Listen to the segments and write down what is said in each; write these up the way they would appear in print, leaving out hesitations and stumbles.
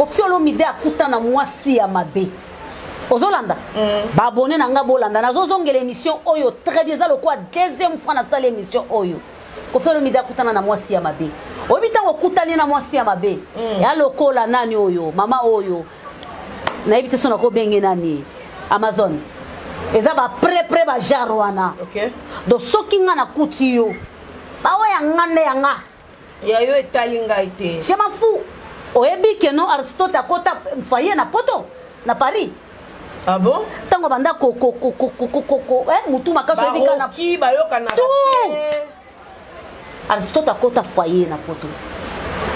Koffi Olomide akutana mwasi ya mabe. Ozolanda ba abonné na nga bolanda nazozongela émission oyo très bien za lokwa deuxième fois na salle émission oyo Koffi Olomide akutana na mwasi ya mabe obita okutani na mwasi ya mabe ya lokola nani oyo mama oyo na ibite sona ko benge nani Amazon eza ba pré ba jarwana OK do soki nga na kuti yo ba wa ngane yanga ya yo etalinga ite je m'en fous oyebi ke no Aristote akota foyer na poto na Paris. Ah bon? Tango banda mutu makaso ebika na ki bayoka na Aristote akota foyer na poto.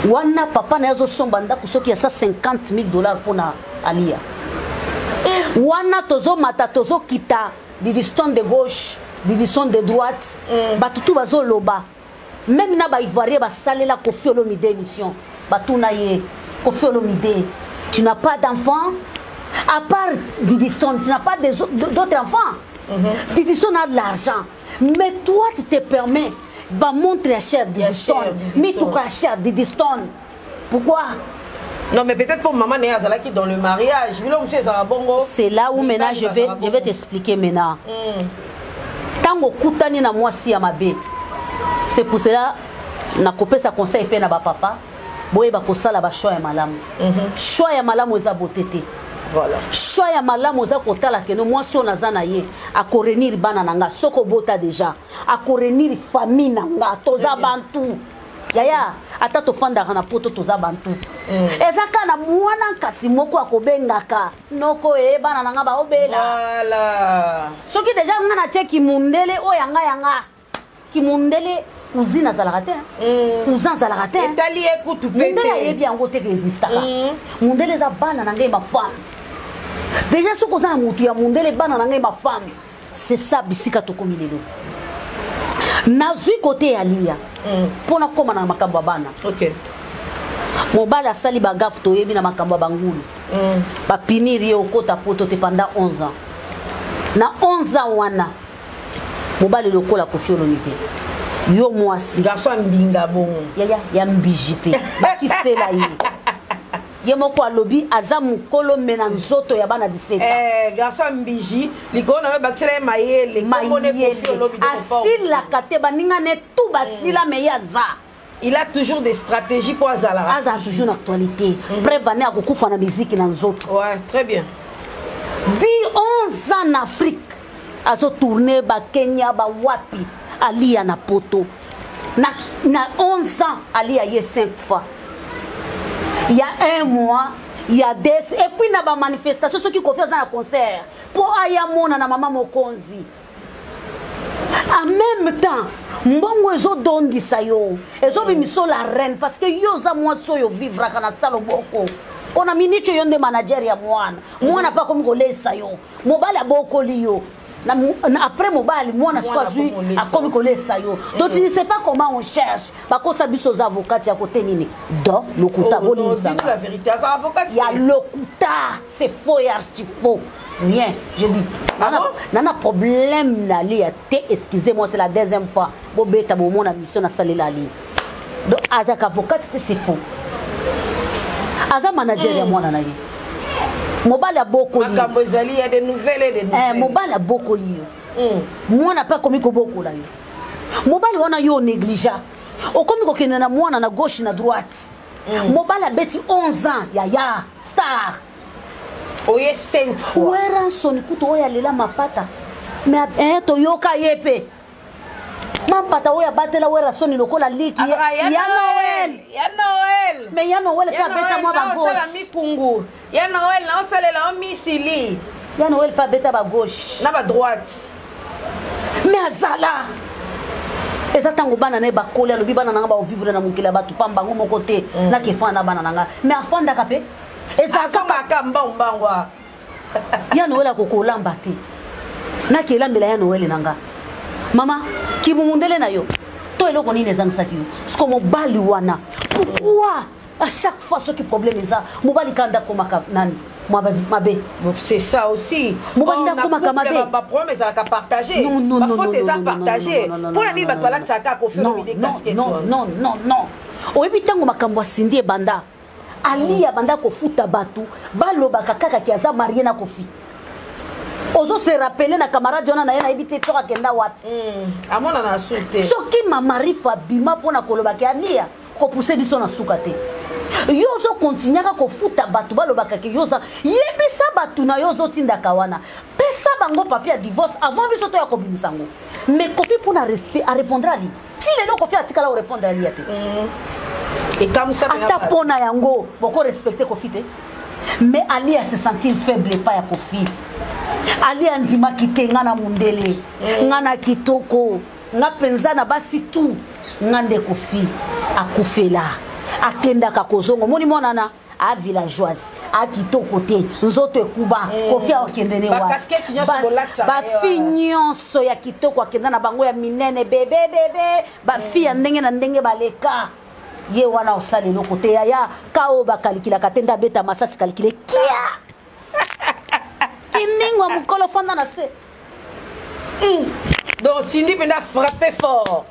Wana papa na yazo somba ndako soki ya $150,000 pona alia. Wana tozo mata tozo kita division de gauche, division de droite, batutu bazo loba. Même na ba ivoirien ba salela Koffi Olomide émission. Batuna ye Koffi Olomide, tu n'as pas d'enfant? À part Didiston, tu n'as pas d'autres enfants. Didiston a de l'argent. Mais toi, tu te permets de montrer à cher Didiston. Mais tu as cher Didiston. Pourquoi? Non, mais peut-être pour maman Néa qui dans le mariage. C'est là où maintenant je vais t'expliquer maintenant. Tango Koutani na mwasi ya mabe. C'est pour cela na kopé sa conseil pe na ba papa. Boye ba kosala ba choix ya malamu. Choix ya malamu eza botete. Voilà. Choix ya malamu za kotala ke no mwasi ona zana ye akorenir bana nanga soko bota déjà akorenir famille nanga toza bantu yaya ata to fanda kana poto toza bantu ezaka na mwana kasi moko akobengaka noko bana nanga ba obela voilà soki déjà ngana cheki mundele o yanga kimundele cousine zalakate cousin zalakate etali ekutu pete mundele yebi yango te resistaka mundele za bana nanga ma femme. Déjà ce qu'on a mutu ya mundele bana nanga ma femme c'est ça bisika to komilelo nazui côté ya lia pona koma na makambo bana. OK mobala sali ba gaf to yebi na makambo bangulu ba piniri okota poto te pendant 11 ans na 11 ans wana mobali lokola Koffi Olomide yo mwasi garçon mbinga bongo ya mbijite bakisela ye yemoko alobi azamu kolo mena nzoto ya bana 17 garçon mbiji likona me bakisela mayele komone Koffi Olomide asila kate baninga ne tout basila me yaza il a toujours des stratégies pour azala aza toujours une actualité prévaner à kukufa na musique na nzoto. Ouais, très bien. 11 ans en Afrique azo tourner ba Kenya ba wapi alia na poto na 11 ans alia ye 5 fois. Il y a 1 mois, il y a des et puis na ba manifestation ceux qui confient dans le concert pour aya mona na mama mokonzi. En même temps, mbongo ezo dondi sayo ezo bimiso la reine parce que yo za mwaso yo vivra kana salo boko. On a minute yonde manager ya mwana pas comme kolesa yo mobala boko liyo na après mobali mwana swazui a comme kolesa yo donc tu ne sais pas comment on cherche ba ko sabiso za avocat ya côté nini do lokuta boli ça la vérité ça avocat il y a lokuta c'est faux et archi faux rien je dis nana problème na li excusez-moi c'est la deuxième fois bo beta bo mona mission na salela li donc azaka avocat c'est faux. Aza manager ya mwana na ye mobala boko li makambo ezali ya de nouvelles et de nouvelles mobala boko li mwana pa komi ko boko la yo mobali wana yo négligea okomi ko kena na mwana na gauche na droite mobala beti 11 ans ya star oye 5 fois wera soni kuto oya lela mapata mais to yoka yepe mampata oya batela wera soni lokola liki ya Noël mais ya Noël pas beta moi ba gauche ya mikungu ya Noël na osalela o misili ya Noël pas beta ba gauche na ba droite mais azala eza tango bana na ba kola lobi bana nanga ba vivre na mukila batu pamba ngo mokote na kefana bana nanga mais afanda kape eza kaka mbangwa ya Noël akokolamba te na kelambela ya Noël nanga mama kimumundele na yo to eloko nini ezangisaki yo siko mobali wana pourquoi à chaque fois ce qui problème ça mobali kanda komaka nani mabe c'est ça aussi mobali kanda komaka mabe ba problème ça ka partager non parfois t'es à partager pour la vie ba balak ça ka Koffi Olomide casquette non oyebi tango makambo asindi ebanda Alia banda kofuta batu baloba kaka ki aza marié na Kofi ozo se rappeler na camarade jona na ye na ebite to akenda wapi amona na souté soki mama rifa bima pona koloba ki Alia ko pousser biso na suka te yozo continuer ko futa batu baloba kaka yoza yebisa batu na yozo tinda kawana pesa bango papier divorce avant biso to ya kobimisango mais Kofi pona respect a répondre ali si le Kofi atikala o répondre ali ate et comme ça ata pona yango boko respecter Kofi te mais Alia se sentir faible pas ya Kofi Alia ndima kitenga na mundele ngana kitoko nga penza na basi tu ngande Kofi akufela akenda kakozongo moni monana a villageoise a kitoko te nzoto ekuba Kofi akendene wa ba finyonso ya kitoko akenda na bango ya minene bebe ba fi ya ndenge na ndenge baleka ye wana osale loko te ya kao bakalikila katenda beta masasi kalikile kia kiningwa mukolo fanda na se donc Cindy penda frapper fort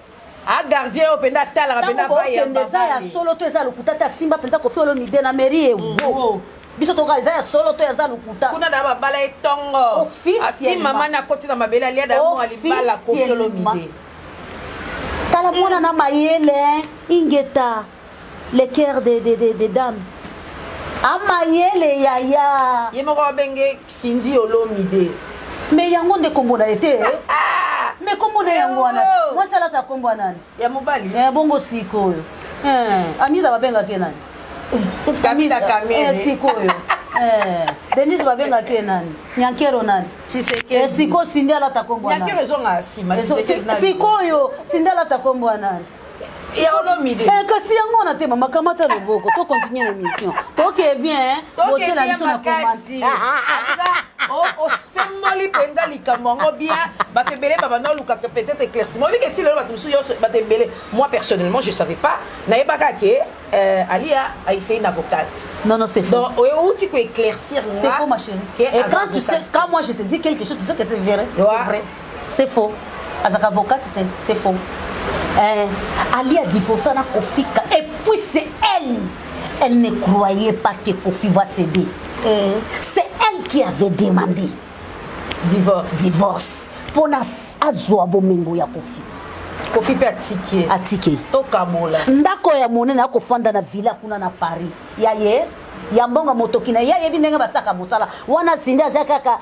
a gardien o penda tala penda faya ndeza ya solo to eza lokuta ta simba penda Kofi Olomide na mairie wo biso to ka eza ya solo to eza lokuta kuna da babala etongo ati mama na koti na mabele alia da mo alibala Kofi Olomide tala mona na mayele ingeta le cœur des dames amayele yaya yemoko benge Cindy Olomide mais yango nde kombo na ete mais kombo na yango wana moi sala ta kombo nani ya mobali bongo sikoyo amida babenga ke nani Kamila Kamene sikoyo Denise babenga ke nani Nyankero nani Tshisekedi siko Cindy ala ta kombo nani Nyankero zonga sima sikoyo Cindy ala ta kombo nani ya Olomide kasi yango na te mama kamata loboko to continuer l'émission to ke bien boche la mission na commenter o semoli penda likamongo bien batebele babana luka peut-être éclaircissement oui que tu le batusu yo batebele moi personnellement je savais pas naebaka ke Alia a essayé une avocate non c'est faux donc où tu peux éclaircir c'est faux ma chérie et quand tu sais quand moi je te dis quelque chose tu sais que c'est vrai c'est faux azaka avocate c'est faux Alia divorcé na Kofi et puis c'est elle ne croyait pas que Kofi va céder c'est elle qui avait demandé divorce pour na azwa bomengo ya Kofi pe atike to kabola ndako ya monene akofanda na villa kuna na Paris yaye ya mbonga motokina yaye binenge basaka motala wana Cindy azaka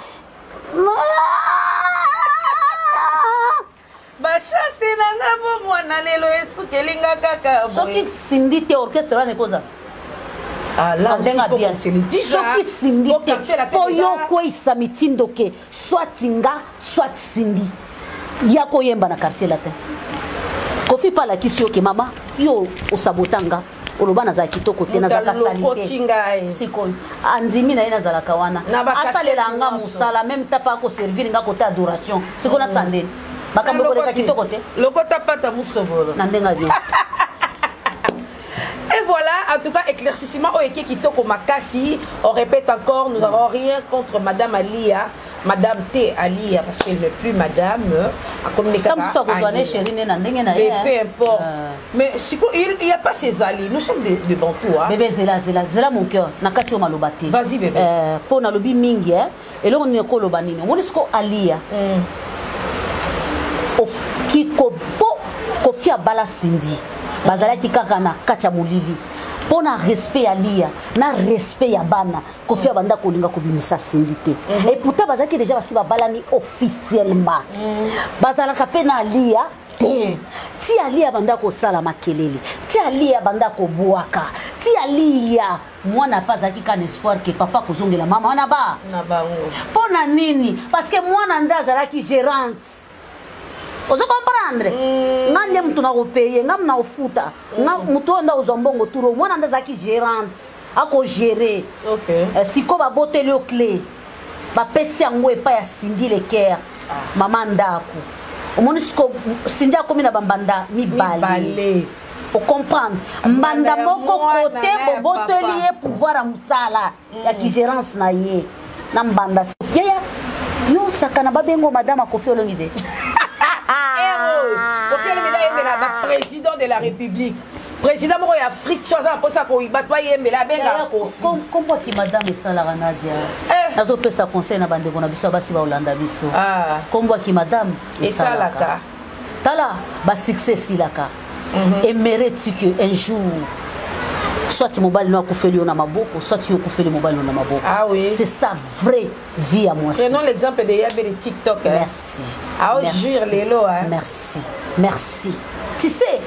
ba chance nanga bo mwana lelo esukelinga kaka soki Cindy te orchestre ne koza là soki Cindy te po yoko isa mitindo ke soit nga soit Cindy yako yemba na quartier latin Kofi pala kisi yoke mama yo osabotanga olobana za kitoko te na zaka salite siko andimi na ina zalaka wana asalela nga musala même tapa ko servir nga côté adoration siko na sandeni bakambo ko leka kitoko te lokota pata musobolo na ndenga bien. Et voilà, en tout cas, éclaircissement au Eke Kitoko Makasi. On répète encore, nous n'avons rien contre Madame Alia, Madame T. Alia, parce qu'elle n'est plus Madame. Comme ça, vous allez chérie, peu importe. Mais il n'y a pas ces alliés. Nous sommes de Bantous. Bébé, c'est là mon cœur. Nakatio Malobate. Vas-y, bébé. Pour Nalobi Mingi, et là on est Kolobanino. On est Alia. Qui Kofi Abala Cindy. Bazala ki kaka na kacha mulili pona respect Alia na respect ya bana Kofi abanda kolinga kobimisa Cindy te et pourtant bazaki déjà basi babalani officiellement bazala kapena Alia te ti Alia banda ko sala makelele ti Alia banda ko boaka ti Alia mwana pazaki kan espoir que papa kozongela mama wana ba na bango pona nini parce que mwana ndazala ki gérante. Ozo comprendre ngande mtu na opeye ngam na ofuta nga mtu onda ozombongo turo mwana ndazaki gérante ako gérer siko ba boteli o clé ba pesi yango epa ya Cindy le cœur mama ndako omoni siko Cindy akomi na bambanda mibale o comprendre mbanda moko côté bo boteli e pouvoir musala ya ki gérance na ye na mbanda yaya yo sakana babengo madame Kofi Olomide Kofi Olomide est le président de la République. président moko ya Afrique soit ça pour ça ko ibatwa yembela benga ko kombo ki madame esalaka Nadia nazopesa conseil na bandeko na biso basi ba Olanda biso kombo ki madame esalaka tala ba succès silaka aimerais-tu que un jour soit tu mobile no akufeli na maboko soit tu okufeli mobile na maboko c'est ça vraie vie à moi. Prenons l'exemple de Yabé TikTok. Merci. Ah jure lelo merci merci tu sais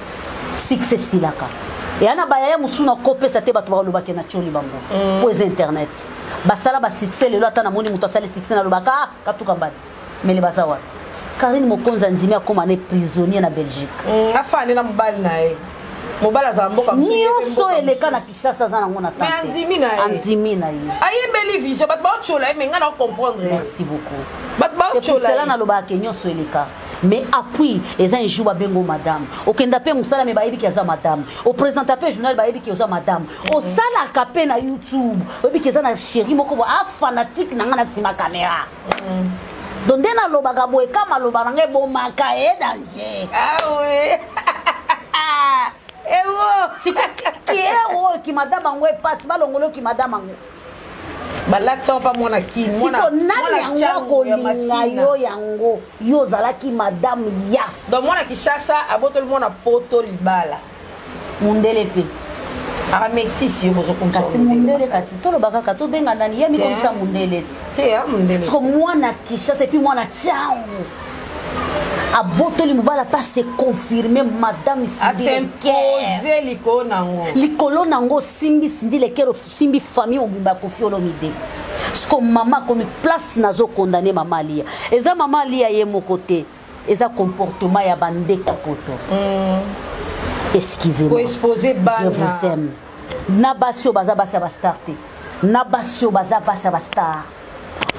succès silaka et ana baya musuna kopesa te bato ba lobaka na choli bango pour internet basala ba succès lelo ata na moni muto asali succès na lobaka katuka mbali mele basawa Karine Mokonza ndimi akoma ne prisonnier na Belgique afane na mobali na ye mobala za mboka nyonso eleka na Kinshasa za nango na tante andimi na ye ayebeli vision bato ba chola mais nga na comprendre. Merci beaucoup bato ba chola c'est cela na lobaka nyonso eleka mais appui eza un jour bengo madame okenda pe musala me bayebi ki aza madame au présenter pe journal bayebi ki aza madame au sala kapé na YouTube bayebi ki aza na chérie moko ba fanatique na nga na sima caméra donc dena lobaka boye kama loba na ngai bomaka e danger ouais si qui est qui madame ango passe balongolo ki madame ango balakisa pa mwana ki mwana nani yango kolinga yo yango yo zalaki madame ya donc mwana Kinshasa abotoli mwana poto libala mundele pe ametisi yo bozo comme ça kasi mundele kasi tolobaka ka to benga nani yemi comme ça mundele te ya mundele parce que mwana Kinshasa et puis mwana chao abotoli mobala ta se confirmer madame s'imposer likolo nango simbi sindi lekero simbi famille obimba Koffi Olomide sko mama comme place nazo condamner mama Lia eza mama Lia ye mon côté eza comportement ya bandeka poto excusez-moi je vous aime nabasio baza basa bastarté nabasio baza basa bastar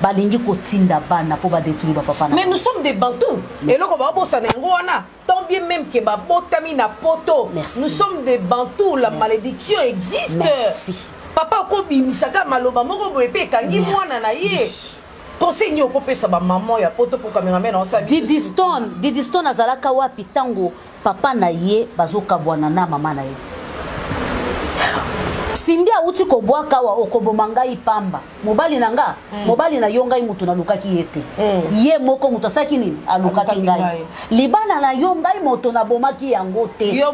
balingi kotinda bana pour ba détruire ba papa na mais nous sommes des bantous et loko ba bossa nango wana tant bien même que ba botami na poto nous sommes des bantous la malédiction existe. Merci. Papa ko bimisaka maloba moko boye pe kangi mwana na ye conseil ni okopesa ba maman ya poto pour cameraman on sa Didi Stone azalaka wapi tango papa na ye bazoka bwana na mama na ye sindi auti ko bwaka wa okoboma ngai pamba mobali nanga mobali na yo ngai mutu na lukaki yete ye moko mutu asaki nini alukaki ngai libala na yo ngai moto na bomaki yango te yo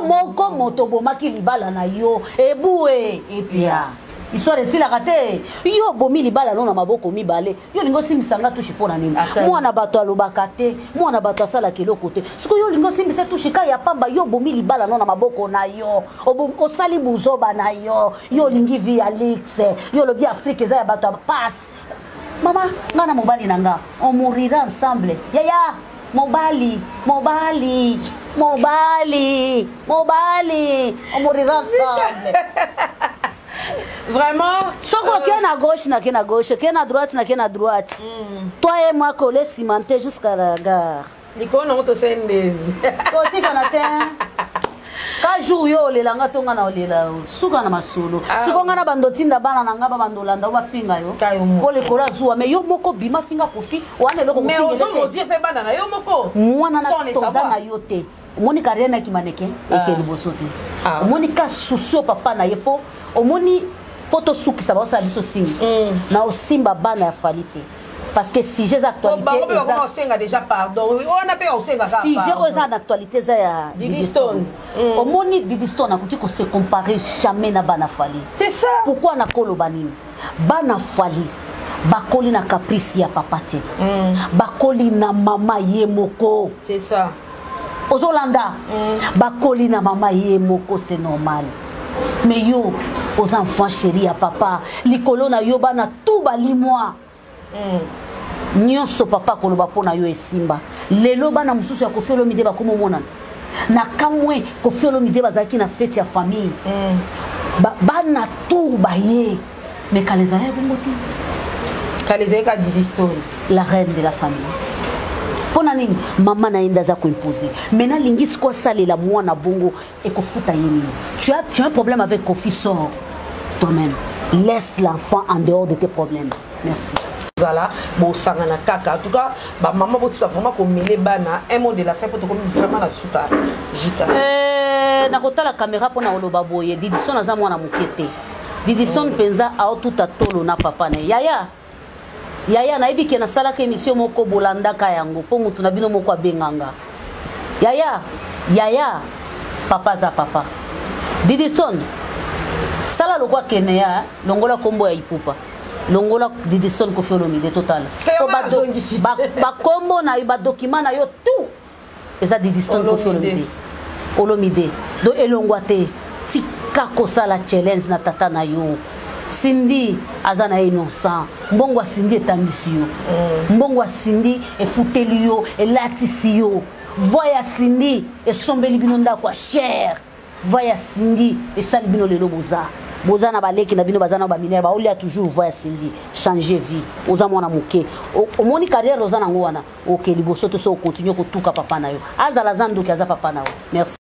moko moto bomaki libala na yo ebue epia histoire si la raté yo bomi libala no na maboko mibale yo lingo simisanga tushi pona nini mwana bato alobaka te mwana bato asala kiloko te siko yo lingo simbisa tushi ka ya pamba yo bomi libala no na maboko na yo osali buzoba na yo lingi vi Alix yo lobi Afrique za ya bato passe mama ngana mobali nanga on mourira ensemble yaya mobali on mourira ensemble. Vraiment soko qui est à gauche qui est à droite toi et moi collés cimentés jusqu'à la gare likona moto sende aussi Jonathan ka jour yo le langa tonga na olela suka na masolo siko ngana bando tinda bana na ngaba bando landa ba finga yo ko le kora zuwa mais yo moko bima finga Koffi wana loko mais ozo dire pe bana na yo moko mwana na toza na yo te moni karena ki maneke eke liboso te moni ka susu papa na yepo omoni poto suki ça va ça biso singi na osimba bana ya falite parce que si j'ai actualité on senga déjà pardon on a pas on senga ça si j'ai osé en actualité ça ya Didi Stone omoni Didi Stone akuti ko se comparer jamais na bana fali c'est ça pourquoi na kolo banini bana fali bakoli na caprice ya papa te bakoli na mama ye moko c'est ça ozolanda bakoli na mama ye moko c'est normal mais yo aux enfants chéris à papa likolo na yo bana tout bali moi nyonso papa koloba pona yo esimba lelo bana mususu ya Koffi Olomide bakomo mona na kamwe Koffi Olomide bazaki na fête ya famille bana tout baye mais kalezaya bongo tout kalezaya ka Didi Stone la reine de la famille pona nini mama naenda za kuimposer maintenant lingisi ko salela mwana bongo et ko futa yini tu as un problème avec Koffi sort toi-même laisse l'enfant en dehors de tes problèmes merci zala bo sangana kaka en tout cas ba maman botika vraiment ko mêler bana un mot de la fin pour te comme vraiment la souka jika nakota la caméra pour na oloba boye Didison aza mwana mukete Didison penza aotuta tolo na papa ne Yaya na ebiki na sala ke émission moko bolanda ka yango po mutu na bino moko abenganga Yaya papa za papa Didison sala lokwa keneya longola kombo ya ipupa longola Didison ko felo mi de total ba kombo na ba document na yo tout eza Didison ko felo mi olomide do elongwate tika ko sala challenge na tata na yo Cindy azana innocent mbongo Cindy etangisi yo mbongo Cindy efuteli yo elatisi yo voya Cindy esombeli bino ndako cher voya Cindy esali bino lelo boza na baleki na bino bazana ba minere ba olia toujours voya Cindy changer vie oza mwana muke omoni carrière oza nango wana OK liboso to so continue ko tuka papa na yo azala zandu ki aza papa na yo merci.